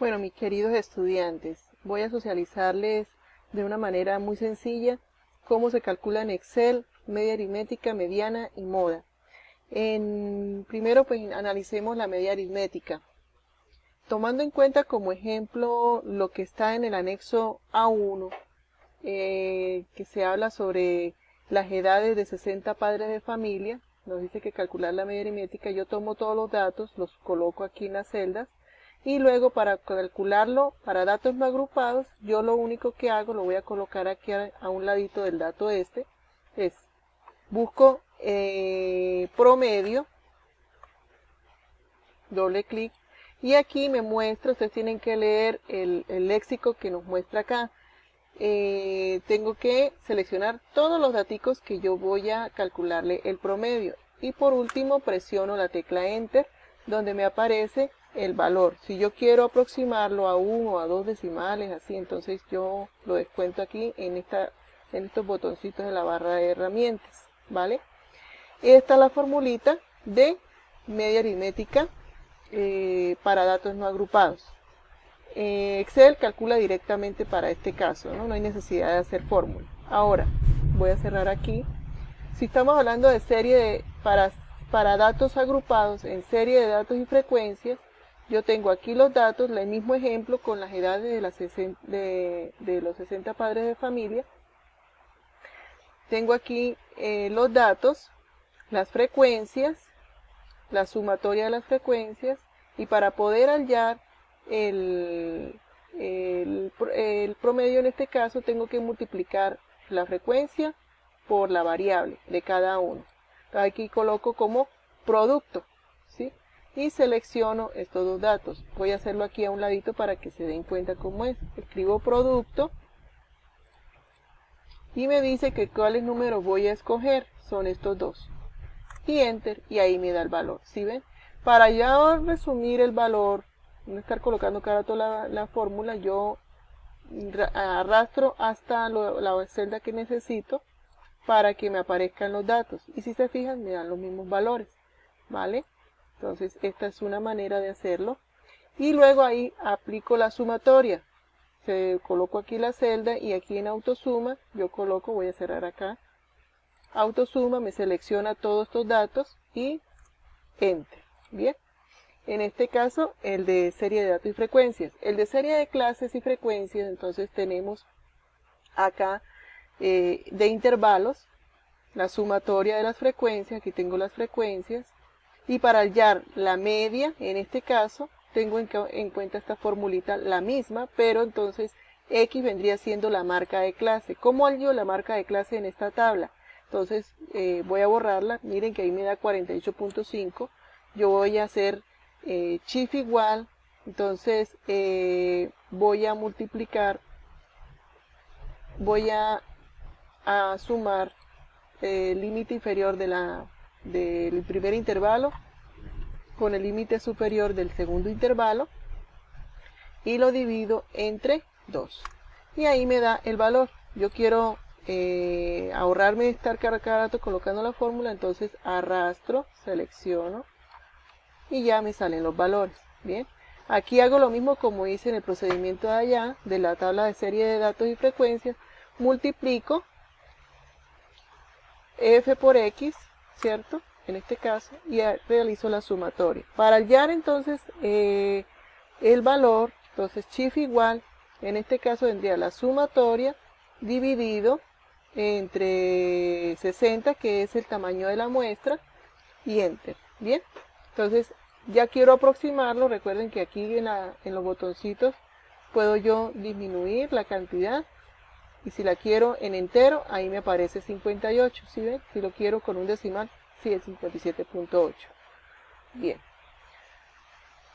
Bueno, mis queridos estudiantes, voy a socializarles de una manera muy sencilla cómo se calcula en Excel media aritmética, mediana y moda. Primero, pues analicemos la media aritmética. Tomando en cuenta como ejemplo lo que está en el anexo A1, que se habla sobre las edades de 60 padres de familia, nos dice que calcular la media aritmética, yo tomo todos los datos, los coloco aquí en las celdas, y luego para calcularlo para datos no agrupados, yo lo único que hago, lo voy a colocar aquí a un ladito del dato es busco promedio, doble clic, y aquí me muestra, ustedes tienen que leer el léxico que nos muestra acá. Tengo que seleccionar todos los daticos que yo voy a calcularle el promedio, y por último presiono la tecla Enter, donde me aparece el valor. Si yo quiero aproximarlo a 1 o a 2 decimales, así, entonces yo lo descuento aquí en estos botoncitos de la barra de herramientas, ¿vale? Esta es la formulita de media aritmética para datos no agrupados. Excel calcula directamente para este caso, ¿no? No hay necesidad de hacer fórmula. Ahora, voy a cerrar aquí. Si estamos hablando de serie para datos agrupados en serie de datos y frecuencias, yo tengo aquí los datos, el mismo ejemplo con las edades de los 60 padres de familia. Tengo aquí los datos, las frecuencias, la sumatoria de las frecuencias, y para poder hallar el promedio en este caso tengo que multiplicar la frecuencia por la variable de cada uno. Aquí coloco como producto, ¿sí? Y selecciono estos dos datos. Voy a hacerlo aquí a un ladito para que se den cuenta cómo es. Escribo producto y me dice que cuáles números voy a escoger. Son estos dos. Y Enter, y ahí me da el valor. ¿Sí ven? Para ya resumir el valor, no estar colocando cada rato la fórmula, yo arrastro hasta la celda que necesito para que me aparezcan los datos. Y si se fijan, me dan los mismos valores, ¿vale? Entonces, esta es una manera de hacerlo. Y luego ahí aplico la sumatoria. Coloco aquí la celda y aquí en autosuma, yo coloco, voy a cerrar acá, autosuma, me selecciona todos estos datos y Enter. Bien. En este caso, el de serie de datos y frecuencias. El de serie de clases y frecuencias, entonces tenemos acá de intervalos, la sumatoria de las frecuencias, aquí tengo las frecuencias, y para hallar la media, en este caso, tengo en cuenta esta formulita, la misma, pero entonces X vendría siendo la marca de clase. ¿Cómo hallo la marca de clase en esta tabla? Entonces voy a borrarla, miren que ahí me da 48.5, yo voy a hacer shift igual, entonces voy a multiplicar, voy a sumar el límite inferior del primer intervalo con el límite superior del segundo intervalo y lo divido entre 2 y ahí me da el valor. Yo quiero ahorrarme de estar cada rato colocando la fórmula, entonces arrastro, selecciono y ya me salen los valores. Bien, aquí hago lo mismo como hice en el procedimiento de allá, de la tabla de serie de datos y frecuencias, multiplico f por x, ¿cierto? En este caso, y realizo la sumatoria. Para hallar entonces el valor, entonces shift igual, en este caso vendría la sumatoria dividido entre 60, que es el tamaño de la muestra, y Enter. Bien, entonces ya quiero aproximarlo. Recuerden que aquí en los botoncitos puedo yo disminuir la cantidad, y si la quiero en entero, ahí me aparece 58, ¿sí ven? Si lo quiero con un decimal, sí, es 57.8. Bien.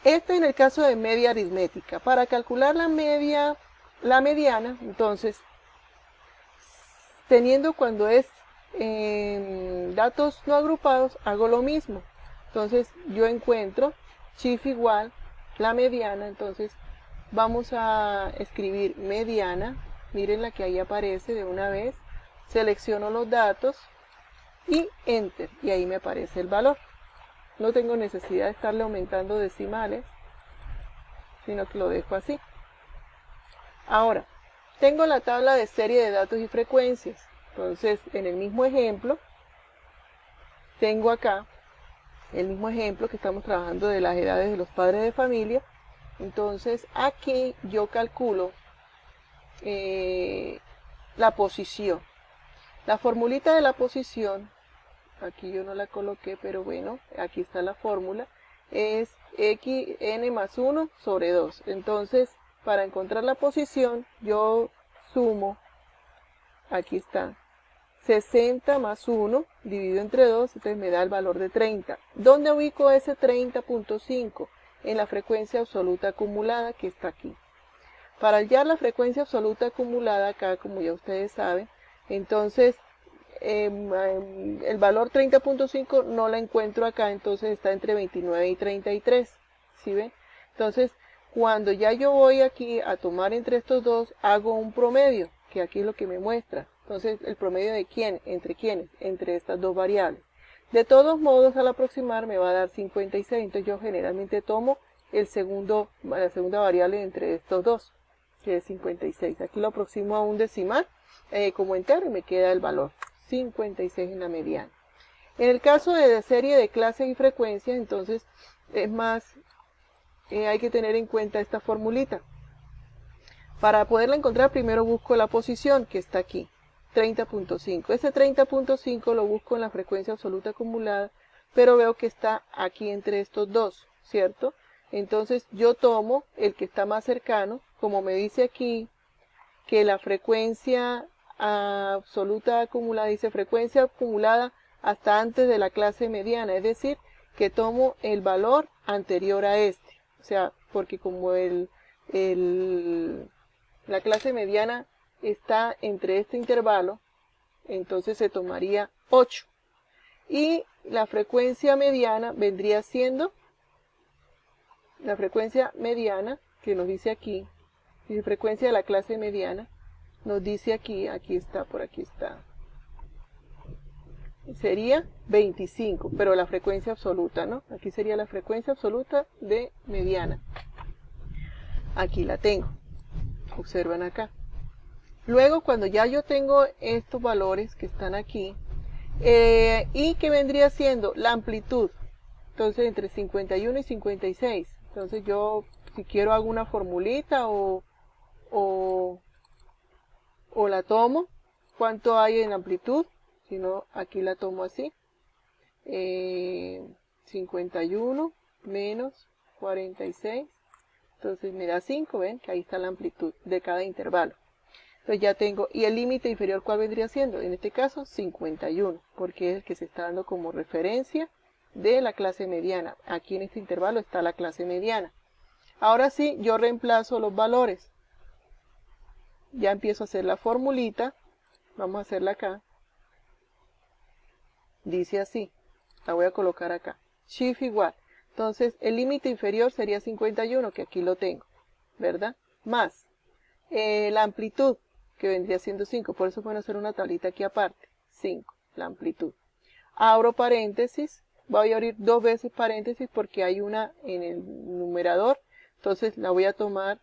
Esto en el caso de media aritmética. Para calcular la mediana, entonces, teniendo cuando es datos no agrupados, hago lo mismo. Entonces, yo encuentro shift igual, la mediana, entonces, vamos a escribir mediana. Miren la que ahí aparece de una vez, selecciono los datos y Enter, y ahí me aparece el valor. No tengo necesidad de estarle aumentando decimales. sino que lo dejo así. Ahora, tengo la tabla de serie de datos y frecuencias. Entonces, en el mismo ejemplo, tengo acá el mismo ejemplo que estamos trabajando de las edades de los padres de familia. Entonces, aquí yo calculo la posición. La formulita de la posición, aquí yo no la coloqué, pero bueno, aquí está la fórmula, es xn más 1 sobre 2. Entonces, para encontrar la posición, yo sumo, aquí está, 60 más 1 dividido entre 2, entonces me da el valor de 30. ¿Dónde ubico ese 30.5? En la frecuencia absoluta acumulada que está aquí. Para hallar la frecuencia absoluta acumulada acá, como ya ustedes saben, entonces el valor 30.5 no la encuentro acá, entonces está entre 29 y 33, ¿sí ven? Entonces, cuando ya yo voy aquí a tomar entre estos dos, hago un promedio, que aquí es lo que me muestra. Entonces, ¿el promedio de quién? ¿Entre quiénes? Entre estas dos variables. De todos modos, al aproximar me va a dar 56, entonces yo generalmente tomo la segunda variable entre estos dos, que es 56. Aquí lo aproximo a un decimal como entero y me queda el valor 56 en la mediana. En el caso de serie de clases y frecuencias, entonces es más, hay que tener en cuenta esta formulita. Para poderla encontrar, primero busco la posición que está aquí, 30.5. Ese 30.5 lo busco en la frecuencia absoluta acumulada, pero veo que está aquí entre estos dos, ¿cierto? Entonces yo tomo el que está más cercano, como me dice aquí, que la frecuencia absoluta acumulada, dice frecuencia acumulada hasta antes de la clase mediana, es decir, que tomo el valor anterior a este, o sea, porque como la clase mediana está entre este intervalo, entonces se tomaría 8. Y la frecuencia mediana vendría siendo, la frecuencia mediana, que nos dice aquí, y frecuencia de la clase mediana, nos dice aquí, aquí está, por aquí está, sería 25, pero la frecuencia absoluta, ¿no? Aquí sería la frecuencia absoluta de mediana. Aquí la tengo, observan acá. Luego, cuando ya yo tengo estos valores que están aquí, y que vendría siendo la amplitud, entonces entre 51 y 56, entonces yo, si quiero, hago una formulita o la tomo, cuánto hay en amplitud, si no, aquí la tomo así, 51 menos 46, entonces me da 5, ven que ahí está la amplitud de cada intervalo. Entonces ya tengo, y el límite inferior, ¿cuál vendría siendo? En este caso, 51, porque es el que se está dando como referencia de la clase mediana. Aquí en este intervalo está la clase mediana. Ahora sí, yo reemplazo los valores. Ya empiezo a hacer la formulita. Vamos a hacerla acá. Dice así. La voy a colocar acá. Shift igual. Entonces, el límite inferior sería 51, que aquí lo tengo, ¿verdad? Más la amplitud, que vendría siendo 5. Por eso puedo hacer una tablita aquí aparte. 5, la amplitud. Abro paréntesis. Voy a abrir dos veces paréntesis porque hay una en el numerador. Entonces, la voy a tomar.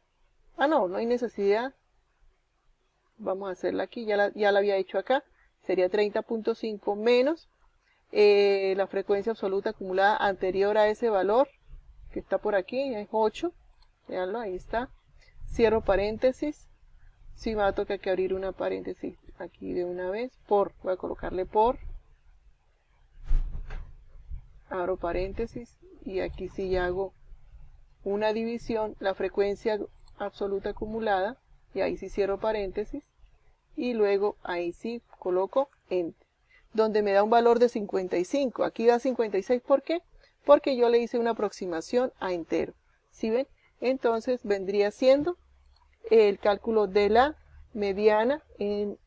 No hay necesidad. Vamos a hacerla aquí, ya la había hecho acá, sería 30.5 menos la frecuencia absoluta acumulada anterior a ese valor, que está por aquí, es 8, veanlo, ahí está, cierro paréntesis, sí me va a tocar que abrir una paréntesis aquí de una vez, voy a colocarle por, abro paréntesis, y aquí sí ya hago una división, la frecuencia absoluta acumulada, y ahí sí cierro paréntesis, y luego ahí sí coloco Enter, donde me da un valor de 55. Aquí da 56, ¿por qué? Porque yo le hice una aproximación a entero. ¿Sí ven? Entonces vendría siendo el cálculo de la mediana en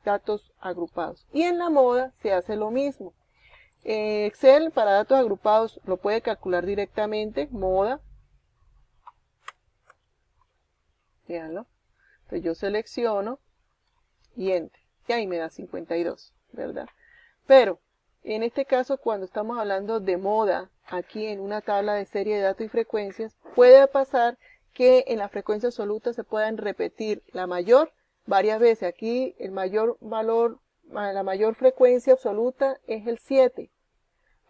datos agrupados. Y en la moda se hace lo mismo. Excel para datos agrupados lo puede calcular directamente, moda. Veanlo. Entonces yo selecciono y Enter. Y ahí me da 52, ¿verdad? Pero, en este caso, cuando estamos hablando de moda, aquí en una tabla de serie de datos y frecuencias, puede pasar que en la frecuencia absoluta se puedan repetir la mayor varias veces. Aquí el mayor valor, la mayor frecuencia absoluta es el 7,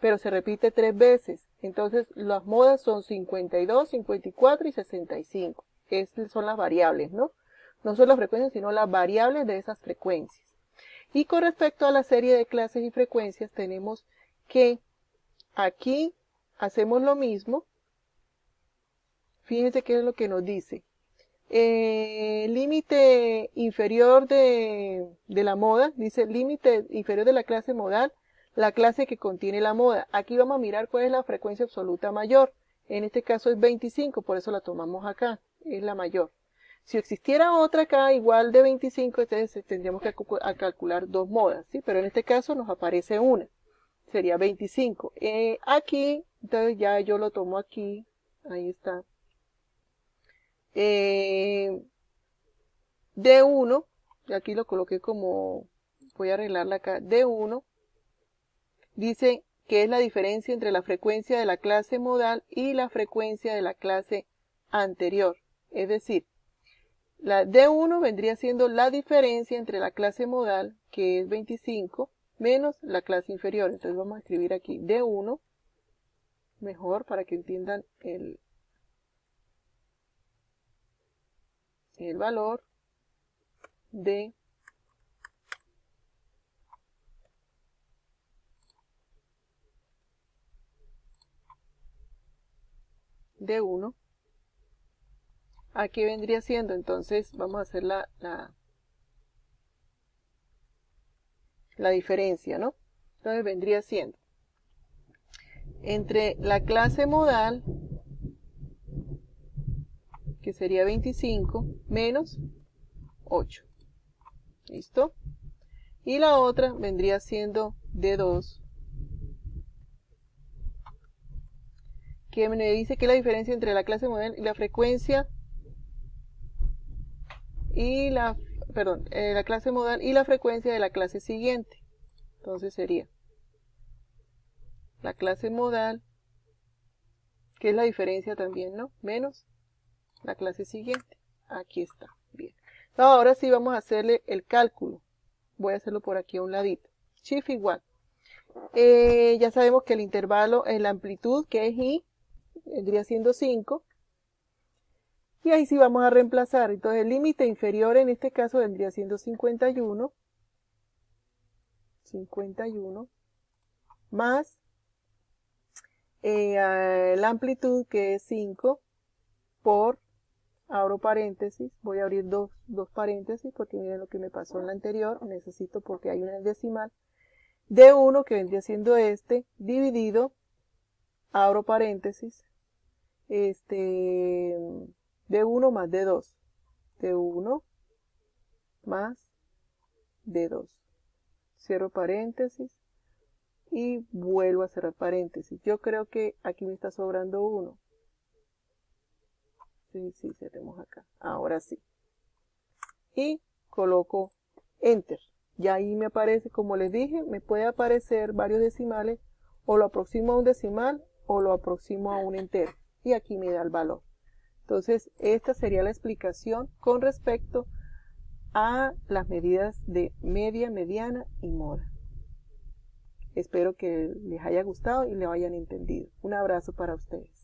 pero se repite 3 veces. Entonces las modas son 52, 54 y 65. Estas son las variables, ¿no? No son las frecuencias, sino las variables de esas frecuencias. Y con respecto a la serie de clases y frecuencias, tenemos que aquí hacemos lo mismo. Fíjense qué es lo que nos dice. Límite inferior de la moda, dice límite inferior de la clase modal, la clase que contiene la moda. Aquí vamos a mirar cuál es la frecuencia absoluta mayor. En este caso es 25, por eso la tomamos acá, es la mayor. Si existiera otra acá igual de 25, entonces tendríamos que calcular dos modas, ¿sí? Pero en este caso nos aparece una, sería 25. Aquí, entonces ya yo lo tomo aquí, ahí está. D1, aquí lo coloqué como, voy a arreglarla acá, D1, dice que es la diferencia entre la frecuencia de la clase modal y la frecuencia de la clase anterior. Es decir, la D1 vendría siendo la diferencia entre la clase modal, que es 25, menos la clase inferior. Entonces vamos a escribir aquí D1, mejor para que entiendan el valor de D1. Aquí vendría siendo, entonces vamos a hacer la diferencia, ¿no? Entonces vendría siendo entre la clase modal, que sería 25, menos 8. ¿Listo? Y la otra vendría siendo D2, que me dice que la diferencia entre la clase modal y la frecuencia y la clase modal y la frecuencia de la clase siguiente. Entonces sería la clase modal, que es la diferencia también, ¿no? Menos la clase siguiente. Aquí está. Bien. Ahora sí vamos a hacerle el cálculo. Voy a hacerlo por aquí a un ladito. Shift igual. Ya sabemos que el intervalo, la amplitud, que es I, vendría siendo 5. Y ahí sí vamos a reemplazar. Entonces el límite inferior en este caso vendría siendo 51. 51 más la amplitud, que es 5, por, abro paréntesis, voy a abrir dos paréntesis porque miren lo que me pasó en la anterior, necesito porque hay una decimal, D1, que vendría siendo este, dividido, abro paréntesis, D1 más D2, D1 más D2, cierro paréntesis y vuelvo a cerrar paréntesis. Yo creo que aquí me está sobrando 1. Sí, cerremos acá. Ahora sí. Y coloco Enter. Ya ahí me aparece, como les dije, me puede aparecer varios decimales, o lo aproximo a un decimal o lo aproximo a un entero. Y aquí me da el valor. Entonces, esta sería la explicación con respecto a las medidas de media, mediana y moda. Espero que les haya gustado y lo hayan entendido. Un abrazo para ustedes.